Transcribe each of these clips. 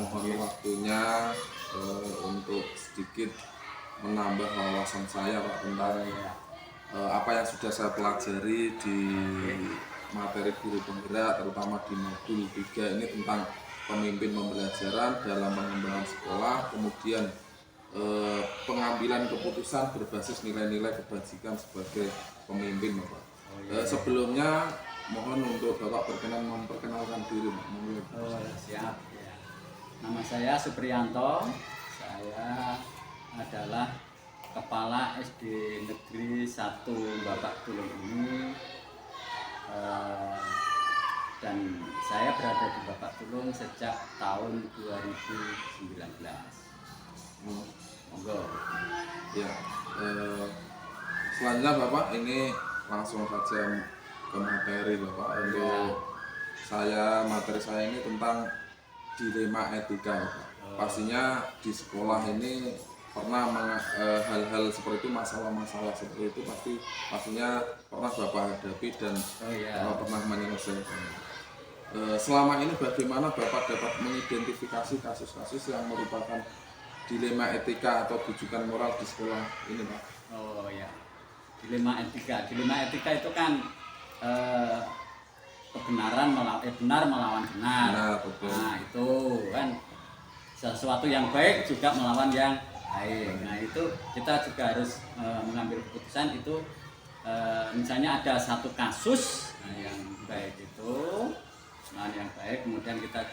mohon waktunya untuk sedikit menambah wawasan saya Pak tentang apa yang sudah saya pelajari di materi guru penggerak, terutama di modul 3 ini tentang pemimpin pembelajaran dalam pengembangan sekolah, kemudian pengambilan keputusan berbasis nilai-nilai kebajikan sebagai pemimpin Bapak. Sebelumnya mohon untuk Bapak berkenan memperkenalkan diri Pak. Siap ya. Nama saya Supriyanto. Saya adalah Kepala SD Negeri 1 Bapak Tulung ini. Dan saya berada di Bapak Tulung sejak tahun 2019. Monggo. Ya, selanjutnya Bapak ini langsung saja ke materi Bapak. Untuk materi saya ini tentang dilema etika Bapak. Pastinya di sekolah ini pernah hal-hal seperti itu, masalah-masalah seperti itu pastinya pernah Bapak hadapi dan pernah menyelesaikan. Selama ini bagaimana Bapak dapat mengidentifikasi kasus-kasus yang merupakan dilema etika atau rujukan moral di sekolah ini Pak? Oh ya, dilema etika itu kan benar melawan benar. Nah, betul. Nah itu kan sesuatu yang baik juga melawan yang baik. Nah itu kita juga harus mengambil keputusan itu. Misalnya ada satu kasus yang baik itu, yang baik, kemudian kita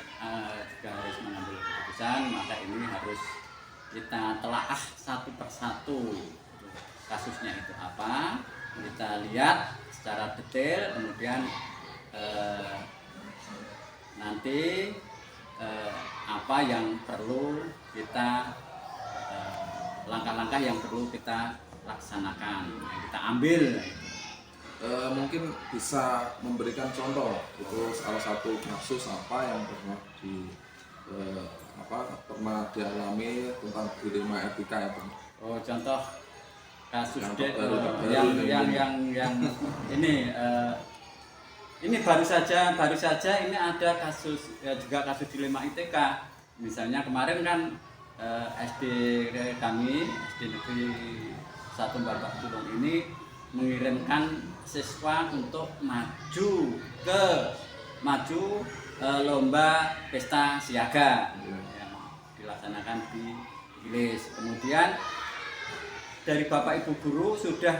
juga harus mengambil keputusan. Maka ini harus kita telaah satu persatu kasusnya itu apa, kita lihat secara detail, kemudian nanti apa yang perlu kita langkah-langkah yang perlu kita laksanakan, kita ambil. Mungkin bisa memberikan contoh itu salah satu kasus apa yang pernah dialami tentang dilema etika itu. Oh, contoh kasus yang ini baru saja ini ada kasus juga kasus dilema etika. Misalnya kemarin kan SD kami, SD Negeri 1 Bapak Tulung ini mengirimkan siswa untuk maju lomba pesta siaga yang dilaksanakan di Gilis. Kemudian dari Bapak Ibu guru sudah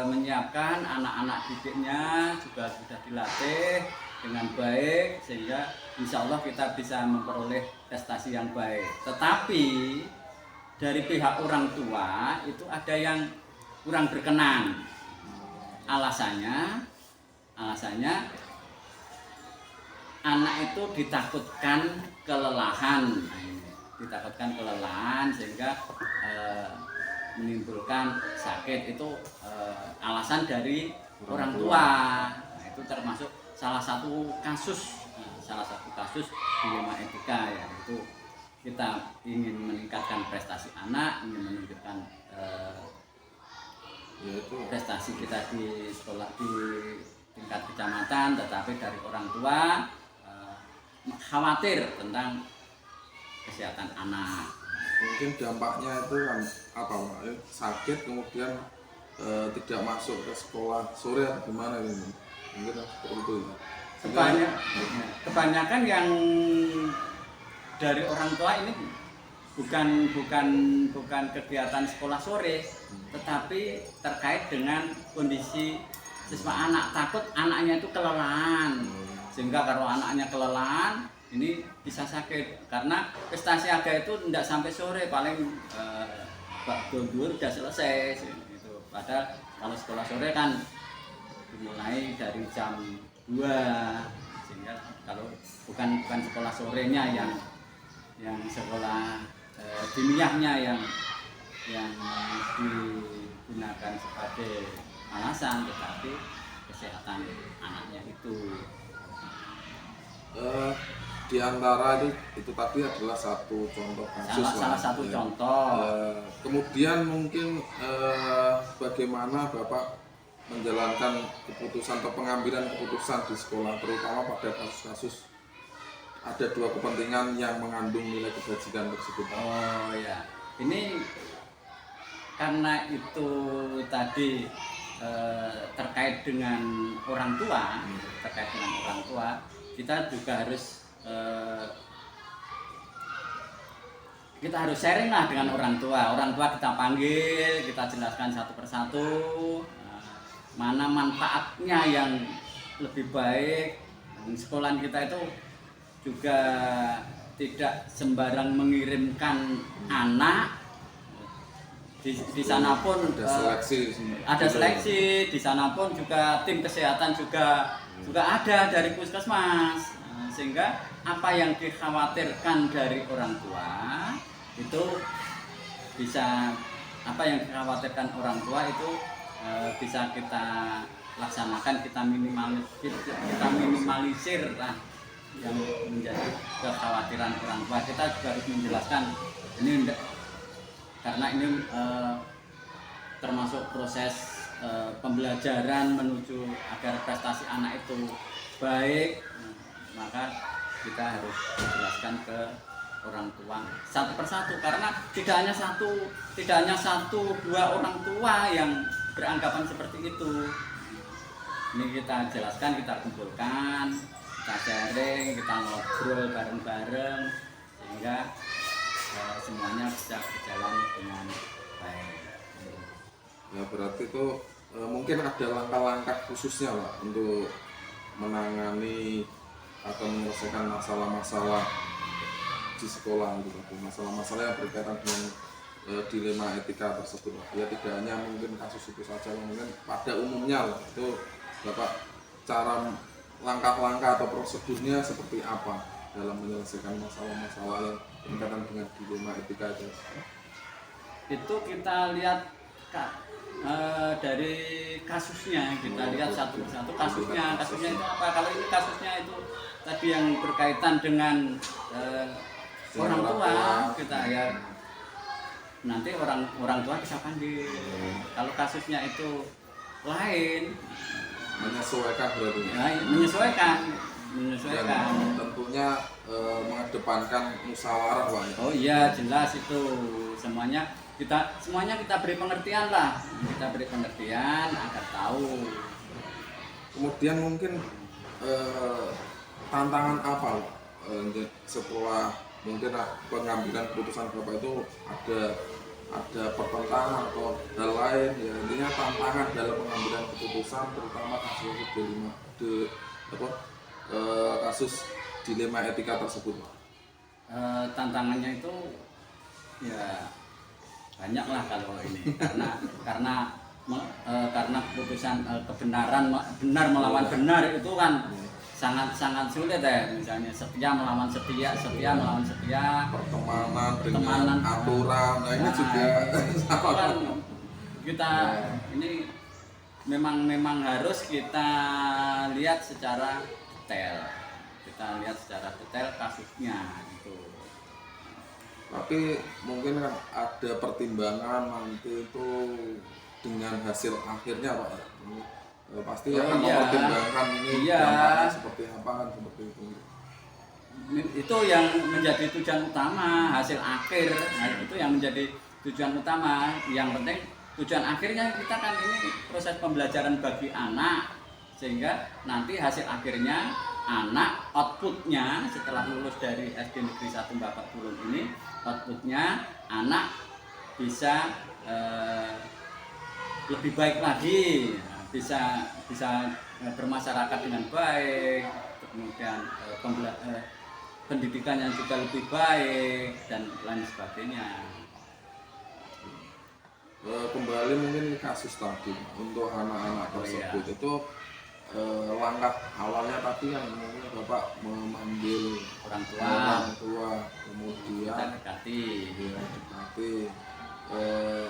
menyiapkan anak-anak didiknya, juga sudah dilatih dengan baik sehingga insya Allah kita bisa memperoleh prestasi yang baik. Tetapi dari pihak orang tua itu ada yang kurang berkenan. Alasannya anak itu ditakutkan kelelahan sehingga menimbulkan sakit. Itu alasan dari orang tua. Nah, itu termasuk salah satu kasus dilema etika, yaitu kita ingin meningkatkan prestasi anak, ingin menunjukkan prestasi kita di sekolah di tingkat kecamatan, tetapi dari orang tua khawatir tentang kesehatan anak. Mungkin dampaknya itu kan apa Pak? Sakit kemudian tidak masuk ke sekolah sore atau gimana ini? Mungkin seperti itu. Kebanyakan yang dari orang tua ini bukan kegiatan sekolah sore, tetapi terkait dengan kondisi siswa anak, takut anaknya itu kelelahan, sehingga kalau anaknya kelelahan ini bisa sakit. Karena pesta siaga itu tidak sampai sore, paling udah selesai gitu. Padahal kalau sekolah sore kan dimulai dari jam 2, sehingga kalau bukan sekolah sorenya yang sekolah diniahnya yang digunakan sebagai alasan, tetapi kesehatan anaknya itu. Di antara itu tadi adalah satu contoh kasus. Salah satu contoh. Kemudian mungkin bagaimana Bapak menjalankan keputusan atau pengambilan keputusan di sekolah, terutama pada kasus-kasus ada dua kepentingan yang mengandung nilai kebajikan tersebut? Oh ya, ini karena itu tadi terkait dengan orang tua, kita juga harus sharing lah dengan orang tua. Orang tua kita panggil, kita jelaskan satu persatu mana manfaatnya yang lebih baik. Sekolahan kita itu juga tidak sembarang mengirimkan anak. Di sana pun ada seleksi, di sana pun juga tim kesehatan juga ada dari puskesmas. Sehingga apa yang dikhawatirkan dari orang tua itu bisa bisa kita laksanakan, kita minimalisir lah yang menjadi kekhawatiran orang tua. Kita juga harus menjelaskan ini karena ini termasuk proses pembelajaran menuju agar prestasi anak itu baik, maka kita harus menjelaskan ke orang tua satu persatu, karena tidak hanya satu dua orang tua yang beranggapan seperti itu. Ini kita jelaskan, kita kumpulkan, kita sharing, kita ngobrol bareng-bareng sehingga semuanya bisa berjalan dengan baik. Ya berarti itu mungkin ada langkah-langkah khususnya Pak untuk menangani atau menyelesaikan masalah-masalah di sekolah gitu, masalah-masalah yang berkaitan dengan dilema etika tersebut. Ya tidak hanya mungkin kasus itu saja, mungkin pada umumnya lah, itu Bapak cara langkah-langkah atau prosedurnya seperti apa dalam menyelesaikan masalah-masalah yang berkaitan dengan dilema etika itu? Itu kita lihat dari kasusnya, kita lihat satu persatu kasusnya itu apa. Kalau ini kasusnya itu tadi yang berkaitan dengan orang tua, kita ya nanti orang tua bisa panggil. Kalau kasusnya itu lain, menyesuaikan berarti. Ya, menyesuaikan. Dan tentunya mengedepankan musyawarah Pak. Oh iya, jelas itu. Semuanya kita beri pengertian lah. Kita beri pengertian agar tahu. Kemudian mungkin tantangan apa setelah mungkin pengambilan keputusan Bapak itu ada pertentangan atau hal lain, ya intinya tantangan dalam pengambilan keputusan, terutama kasus dilema etika tersebut. Tantangannya itu ya banyak lah kalau ini, karena keputusan kebenaran, benar melawan benar itu kan sangat sulit ya. Misalnya setia melawan setia melawan setia, pertemanan dengan aturan, nah ini juga kan kita ini memang harus kita lihat secara detail kasusnya itu. Tapi mungkin kan ada pertimbangan nanti itu dengan hasil akhirnya Pak. Pasti akan mempertimbangkan ini dampaknya seperti apa kan, seperti itu. Itu yang menjadi tujuan utama, hasil akhir. Nah, itu yang menjadi tujuan utama. Yang penting tujuan akhirnya kita kan ini proses pembelajaran bagi anak, sehingga nanti hasil akhirnya anak outputnya setelah lulus dari SD Negeri 1 Bapak Bulun ini, outputnya anak bisa lebih baik lagi, bisa bermasyarakat dengan baik, kemudian pendidikan yang juga lebih baik dan lain sebagainya. Kembali mungkin kasus tadi untuk anak-anak tersebut, itu langkah awalnya tadi yang mungkin Bapak memanggil orang tua kemudian dekati.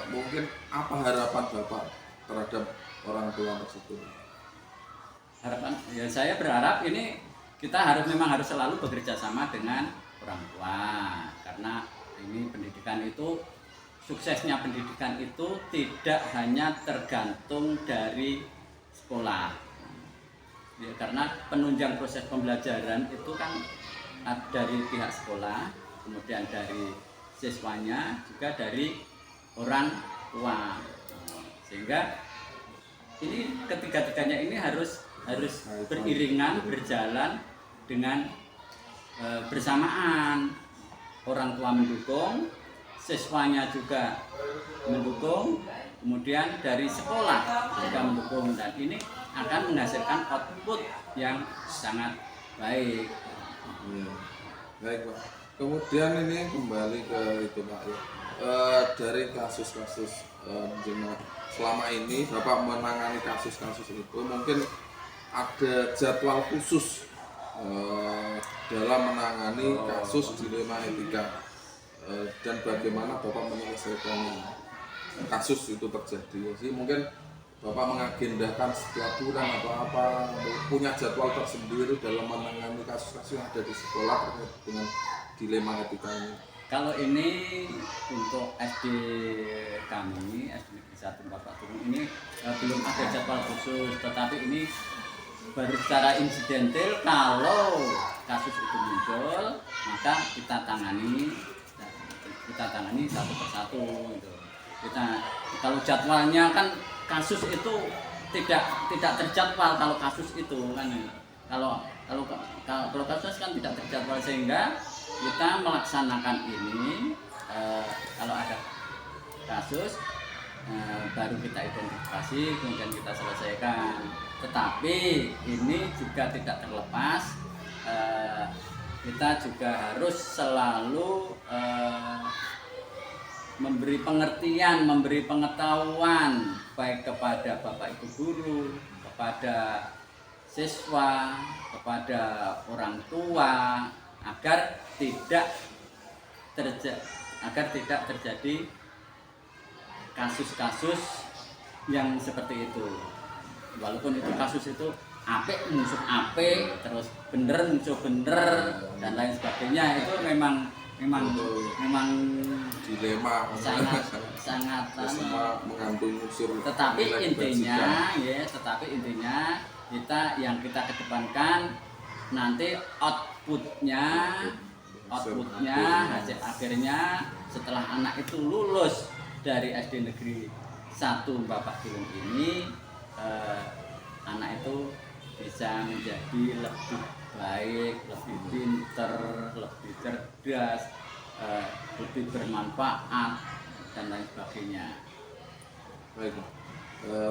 Mungkin apa harapan Bapak terhadap orang tua tersebut? Harapan ya, saya berharap ini kita memang harus selalu bekerja sama dengan orang tua, karena ini pendidikan itu, suksesnya pendidikan itu tidak hanya tergantung dari sekolah. Ya, karena penunjang proses pembelajaran itu kan dari pihak sekolah, kemudian dari siswanya, juga dari orang tua. Sehingga ini ketiga-tiganya ini harus beriringan, berjalan dengan bersamaan. Orang tua mendukung, siswanya juga mendukung, kemudian dari sekolah juga mendukung, dan ini akan menghasilkan output yang sangat baik. Ya. Baik Pak. Kemudian ini kembali ke itu Pak ya. Dari kasus-kasus selama ini Bapak menangani kasus-kasus itu, mungkin ada jadwal khusus dalam menangani kasus dilema etika, dan bagaimana Bapak menyelesaikan kasus itu terjadi. Jadi mungkin Bapak mengagendakan setiap bulan atau apa, punya jadwal tersendiri dalam menangani kasus-kasus yang ada di sekolah terkait dengan dilema etika ini. Kalau ini untuk SD kami, SD Negeri 1 Bapak Turun ini belum ada jadwal khusus, tetapi ini baru secara insidental. Kalau kasus itu muncul, maka kita tangani satu persatu gitu. Kalau jadwalnya kan kasus itu tidak terjadwal. Kalau kasus itu kan, kalau kasus kan tidak terjadwal, sehingga kita melaksanakan ini kalau ada kasus baru kita identifikasi, kemudian kita selesaikan. Tetapi ini juga tidak terlepas, kita juga harus selalu memberi pengertian, memberi pengetahuan baik kepada Bapak Ibu guru, kepada siswa, kepada orang tua, agar tidak terjadi kasus-kasus yang seperti itu. Walaupun itu kasus itu apik musuh apik, terus bener musuh bener, dan lain sebagainya, itu memang Dilema sangat semua mengandung unsur. tetapi intinya kita yang kita kedepankan nanti outputnya hasil akhirnya setelah anak itu lulus dari SD Negeri 1 Bapak Tulung ini, anak itu bisa menjadi lebih baik, lebih pinter, lebih cerdas, lebih bermanfaat, dan lain sebagainya. Baik,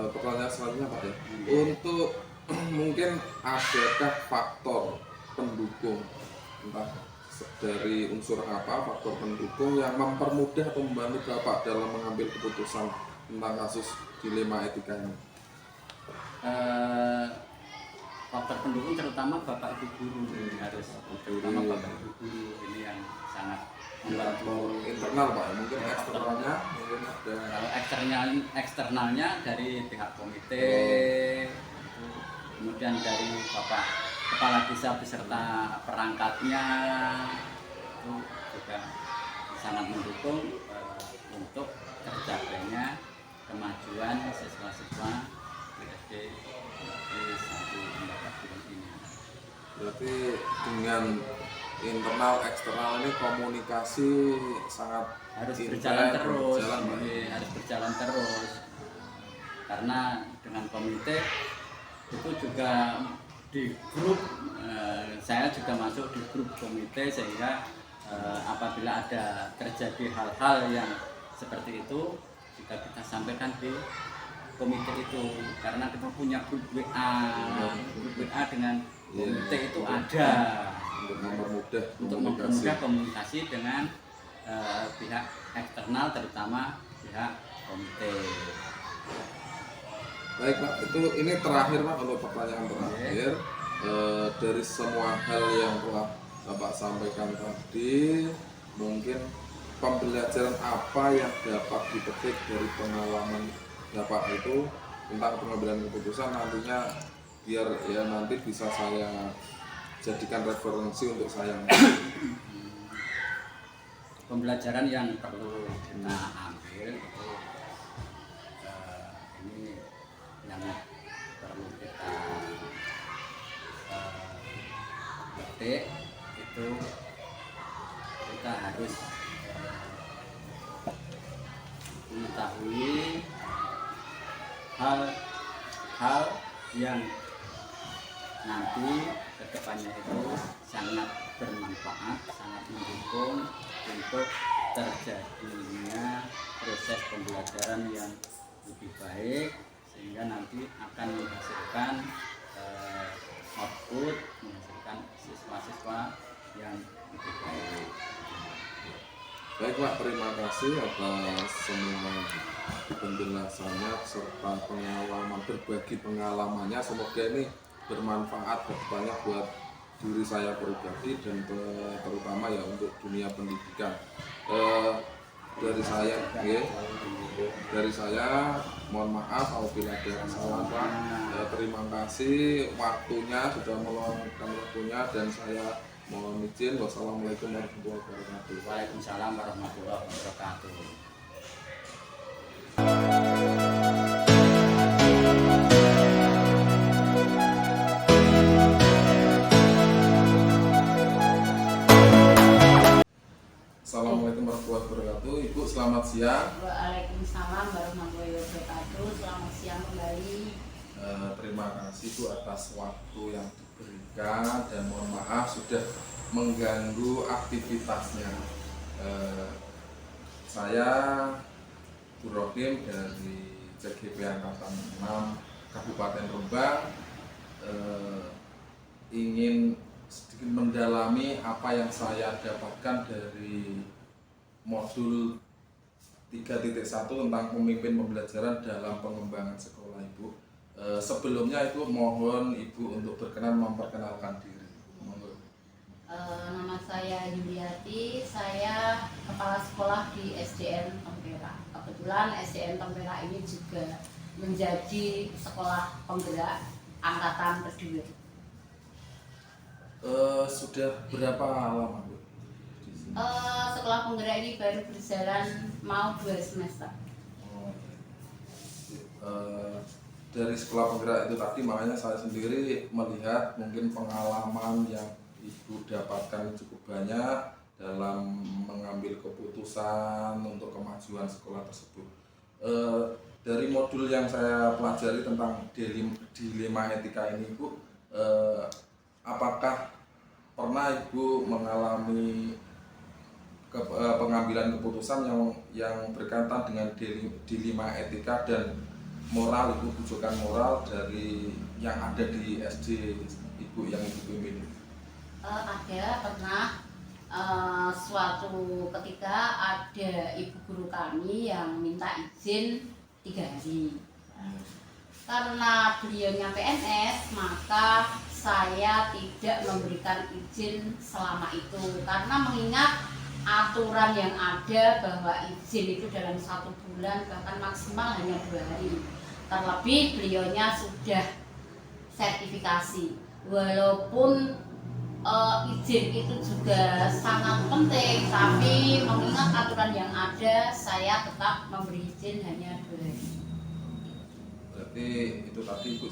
pertanyaan selanjutnya Pak ya. Untuk mungkin adakah faktor pendukung, entah dari unsur apa, faktor pendukung yang mempermudah atau membantu Bapak dalam mengambil keputusan tentang kasus dilema etika ini? Faktor pendukung terutama Bapak Ibu guru harus, terutama Bapak Ibu guru ini yang sangat membantu. Internal Pak, mungkin eksternalnya mungkin ada. Kalau eksternalnya dari pihak komite, kemudian dari Bapak Kepala Desa beserta perangkatnya, itu juga sangat mendukung untuk tercapainya kemajuan siswa-siswa SD 1 Bapak Tulung ini. Berarti dengan internal eksternal ini komunikasi sangat harus intens, berjalan terus, Pak. harus berjalan terus, karena dengan komite itu juga di grup, saya juga masuk di grup komite, sehingga apabila ada terjadi hal-hal yang seperti itu juga kita sampaikan di komite itu, karena kita punya grup WA dengan komite itu ada untuk mempermudah komunikasi dengan pihak eksternal, terutama pihak komite. Baik Pak, ini terakhir Pak, untuk pertanyaan terakhir. Dari semua hal yang telah Bapak sampaikan tadi, mungkin pembelajaran apa yang dapat dipetik dari pengalaman Bapak itu tentang pengambilan keputusan nantinya, biar ya nanti bisa saya jadikan referensi untuk saya. Pembelajaran yang perlu kita ambil itu ini yang perlu adik itu kita harus mengetahui hal-hal yang nanti kedepannya itu sangat bermanfaat, sangat mendukung untuk terjadinya proses pembelajaran yang lebih baik, sehingga nanti akan menghasilkan output, menghasilkan siswa-siswa yang lebih baik. Baik Pak, terima kasih atas semua penjelasannya serta pengalaman, berbagi pengalamannya. Semoga ini bermanfaat kedepannya buat diri saya pribadi dan terutama ya untuk dunia pendidikan. Dari saya mohon maaf apabila ada kesalahan Pak. Terima kasih waktunya, sudah meluangkan waktunya, dan saya mohon izin. Wassalamualaikum warahmatullahi wabarakatuh. Waalaikumsalam warahmatullahi wabarakatuh. Assalamualaikum warahmatullahi wabarakatuh. Ibu selamat siang. Waalaikumsalam warahmatullahi wabarakatuh. Selamat siang kembali. Terima kasih Bu atas waktu yang diberikan, dan mohon maaf sudah mengganggu aktivitasnya. Saya Bu Rohim dari CGP Angkatan 6 Kabupaten Rembang, ingin sedikit mendalami apa yang saya dapatkan dari modul 3.1 tentang pemimpin pembelajaran dalam pengembangan sekolah Ibu. Sebelumnya itu mohon Ibu untuk berkenan memperkenalkan diri. Nama saya Yuliati, saya kepala sekolah di SDN Tempera. Kebetulan SDN Tempera ini juga menjadi sekolah penggerak angkatan kedua. Sudah berapa lama Bu? Sekolah penggerak ini baru berjalan mau 2 semester. Dari sekolah penggerak itu tadi, makanya saya sendiri melihat mungkin pengalaman yang Ibu dapatkan cukup banyak dalam mengambil keputusan untuk kemajuan sekolah tersebut. Dari modul yang saya pelajari tentang dilema etika ini Ibu, apakah pernah Ibu mengalami pengambilan keputusan yang berkaitan dengan dilema etika dan moral, Ibu, bujukan moral dari yang ada di SD Ibu yang Ibu pimpin? Ada, pernah. Suatu ketika ada ibu guru kami yang minta izin 3 hari. Karena beliaunya PNS, maka saya tidak memberikan izin selama itu, karena mengingat aturan yang ada bahwa izin itu dalam 1 bulan, bahkan maksimal hanya 2 hari. Terlebih beliaunya sudah sertifikasi. Walaupun izin itu juga sangat penting, tapi mengingat aturan yang ada, saya tetap memberi izin hanya 2 hari. Berarti itu tadi Ibu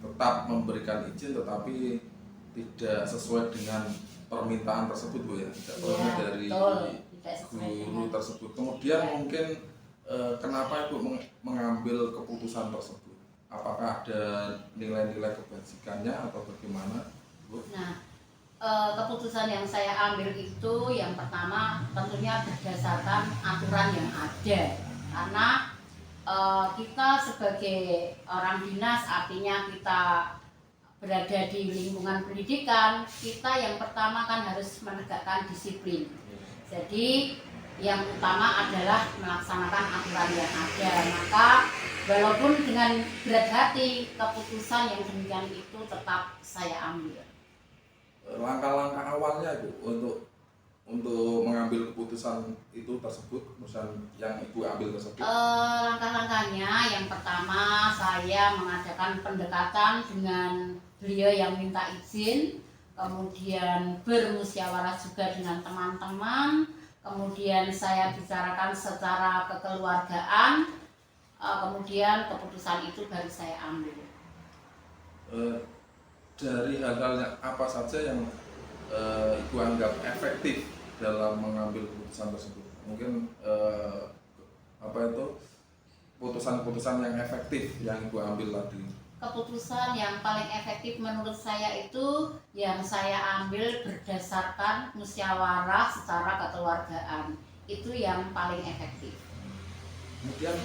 tetap memberikan izin, tetapi tidak sesuai dengan permintaan tersebut Bu ya, tidak perlu dari guru tersebut. Kemudian mungkin kenapa Ibu mengambil keputusan tersebut? Apakah ada nilai-nilai kebajikannya atau bagaimana Bu? Nah, keputusan yang saya ambil itu yang pertama tentunya berdasarkan aturan yang ada, karena kita sebagai orang dinas, artinya kita berada di lingkungan pendidikan, kita yang pertama kan harus menegakkan disiplin. Jadi yang utama adalah melaksanakan aturan yang ada. Maka walaupun dengan berat hati, keputusan yang demikian itu tetap saya ambil. Langkah-langkah awalnya Ibu untuk mengambil keputusan itu tersebut, keputusan yang Ibu ambil tersebut? Langkah-langkahnya yang pertama saya mengadakan pendekatan dengan beliau yang minta izin, kemudian bermusyawarah juga dengan teman-teman, kemudian saya bicarakan secara kekeluargaan, kemudian keputusan itu baru saya ambil. dari hal-hal yang apa saja yang Ibu anggap efektif dalam mengambil keputusan tersebut? Mungkin apa itu keputusan-keputusan yang efektif yang Ibu ambil tadi? Keputusan yang paling efektif menurut saya itu yang saya ambil berdasarkan musyawarah secara kekeluargaan, itu yang paling efektif. Kemudian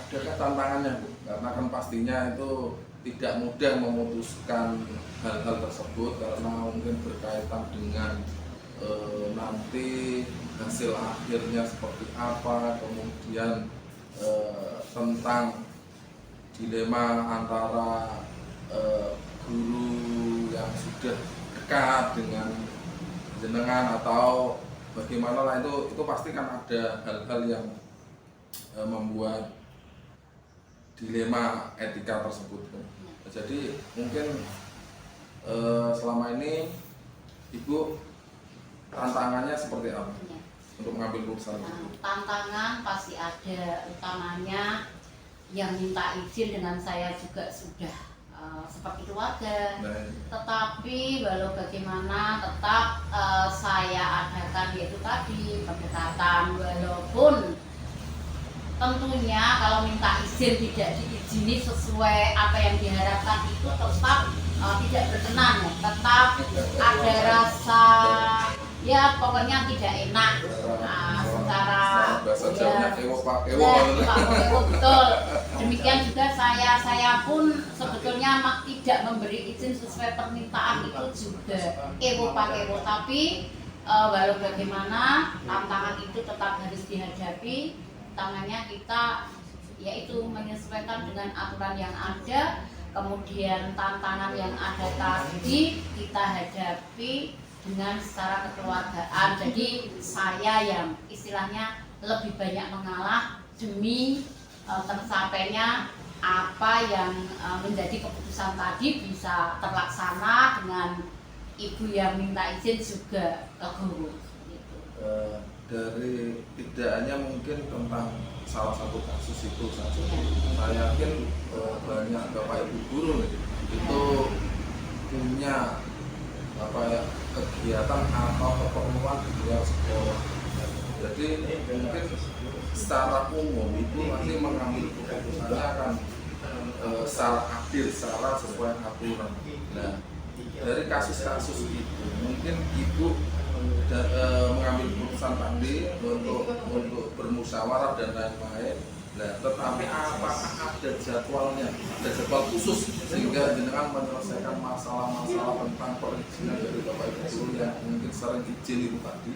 adakah tantangannya, Bu? Karena kan pastinya itu tidak mudah memutuskan hal-hal tersebut karena mungkin berkaitan dengan nanti hasil akhirnya seperti apa, kemudian tentang dilema antara guru yang sudah dekat dengan jenengan atau bagaimana lah, itu pasti kan ada hal-hal yang membuat dilema etika tersebut. Jadi mungkin selama ini Ibu tantangannya seperti apa untuk mengambil keputusan tersebut? Tantangan pasti ada, utamanya yang minta izin dengan saya juga sudah seperti keluarga. Tetapi walau bagaimana tetap saya adakan yaitu tadi pendekatan, walaupun tentunya kalau minta izin tidak diizini sesuai apa yang diharapkan itu tetap tidak berkenan ya, tetap ada rasa ya pokoknya tidak enak secara betul. Demikian juga saya pun sebetulnya tidak memberi izin sesuai permintaan itu juga ewo pak ewo, tapi walau bagaimana tantangan itu tetap harus dihadapi. Tangannya kita yaitu menyesuaikan dengan aturan yang ada, kemudian tantangan yang ada tadi kita hadapi dengan secara kekeluargaan. Jadi saya yang istilahnya lebih banyak mengalah demi tercapainya apa yang menjadi keputusan tadi bisa terlaksana dengan ibu yang minta izin juga legowo. Dari tidak hanya mungkin tentang salah satu kasus itu saja, saya yakin banyak bapak ibu guru itu punya apa ya, kegiatan atau keperluan di luar sekolah. Jadi mungkin secara umum itu masih mengambil keputusannya akan secara adil, secara sesuai aturan. Nah, dari kasus-kasus itu mungkin ibu mengambil keputusan tadi untuk bermusyawarah dan lain-lain. Nah, tetapi apakah ada jadwalnya, ada jadwal khusus sehingga jenengan menyelesaikan masalah-masalah tentang perizinan dari bapak ibu guru yang mungkin sering izin itu tadi?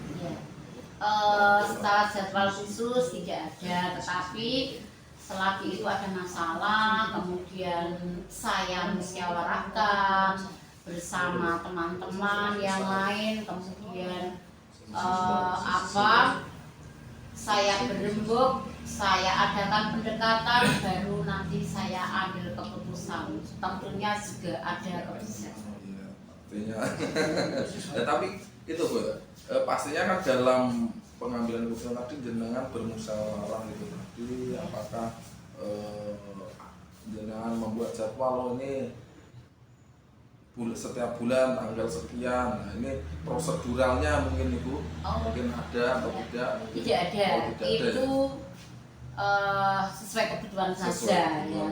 Secara jadwal khusus tidak ada, tetapi selagi itu ada masalah, kemudian saya musyawarahkan bersama teman-teman yang lain, kemudian saya berembuk, saya adakan pendekatan, baru nanti saya ambil keputusan. Tentunya juga ada keputusan. Artinya, ya, tapi itu Bu, pastinya kan dalam pengambilan keputusan tadi jenengan bermusyawarah itu tadi, apakah jenengan membuat jadwal ini setiap bulan tanggal sekian. Nah, ini proseduralnya mungkin Ibu mungkin ada atau tidak? Tidak ada. Itu sesuai kebutuhan saja ya.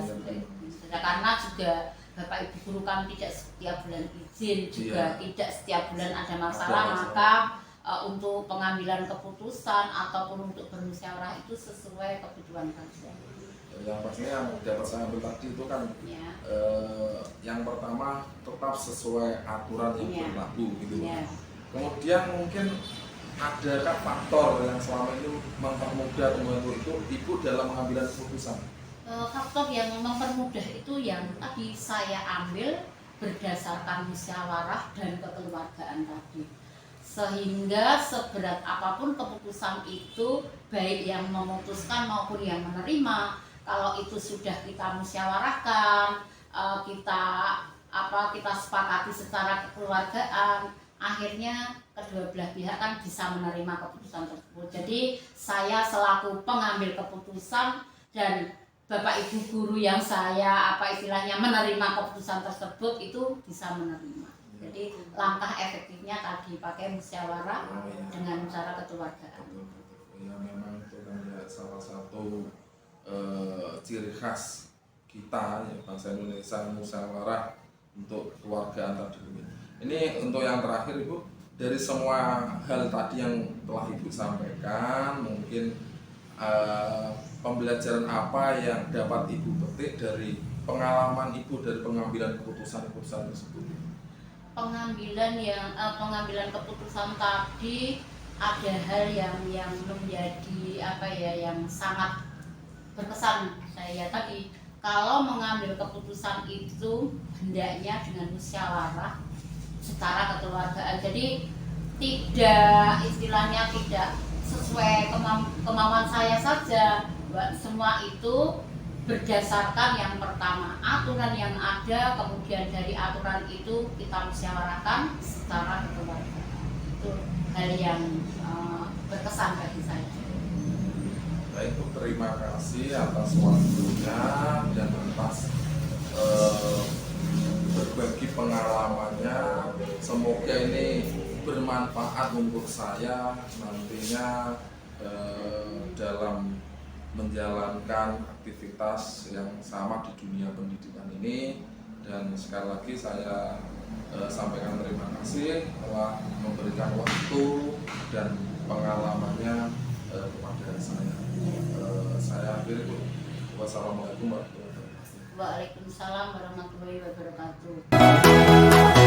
Karena juga Bapak Ibu guru kan tidak setiap bulan izin, juga tidak setiap bulan ada masalah, maka untuk pengambilan keputusan ataupun untuk bermusyawarah itu sesuai kebutuhan saja. Yang pastinya yang dapat saya ambil tadi itu kan yang pertama tetap sesuai aturan yang berlaku gitu. Kemudian mungkin adakah faktor yang selama ini mempermudah atau membantu itu Ibu dalam pengambilan keputusan? Faktor yang mempermudah itu yang tadi saya ambil berdasarkan musyawarah dan kekeluargaan tadi, sehingga seberat apapun keputusan itu, baik yang memutuskan maupun yang menerima, kalau itu sudah kita musyawarahkan, kita sepakati secara kekeluargaan, akhirnya kedua belah pihak kan bisa menerima keputusan tersebut. Jadi saya selaku pengambil keputusan dan Bapak Ibu guru yang saya apa istilahnya menerima keputusan tersebut itu bisa menerima. Jadi langkah efektifnya tadi pakai musyawarah dengan cara kekeluargaan. Betul. Ya memang itu kan ya salah satu ciri khas kita ya bangsa Indonesia, musyawarah untuk keluargaan tadi. Ini untuk yang terakhir Ibu, dari semua hal tadi yang telah Ibu sampaikan, mungkin pembelajaran apa yang dapat Ibu petik dari pengalaman Ibu dari pengambilan keputusan-keputusan tersebut? Pengambilan keputusan tadi ada hal yang menjadi apa ya, yang sangat berkesan saya tadi. Kalau mengambil keputusan itu hendaknya dengan musyawarah secara kekeluargaan. Jadi tidak istilahnya tidak sesuai kemauan saya saja. Semua itu berdasarkan yang pertama aturan yang ada, kemudian dari aturan itu kita musyawarahkan secara kekeluargaan. Itu hal yang berkesan bagi saya. Baik Bu, terima kasih atas waktunya dan atas berbagi pengalamannya. Semoga ini bermanfaat untuk saya nantinya dalam menjalankan aktivitas yang sama di dunia pendidikan ini. Dan sekali lagi saya sampaikan terima kasih telah memberikan waktu dan pengalamannya kepada saya. Saya akhiri Bu. Wassalamualaikum warahmatullahi wabarakatuh. Waalaikumsalam warahmatullahi wabarakatuh.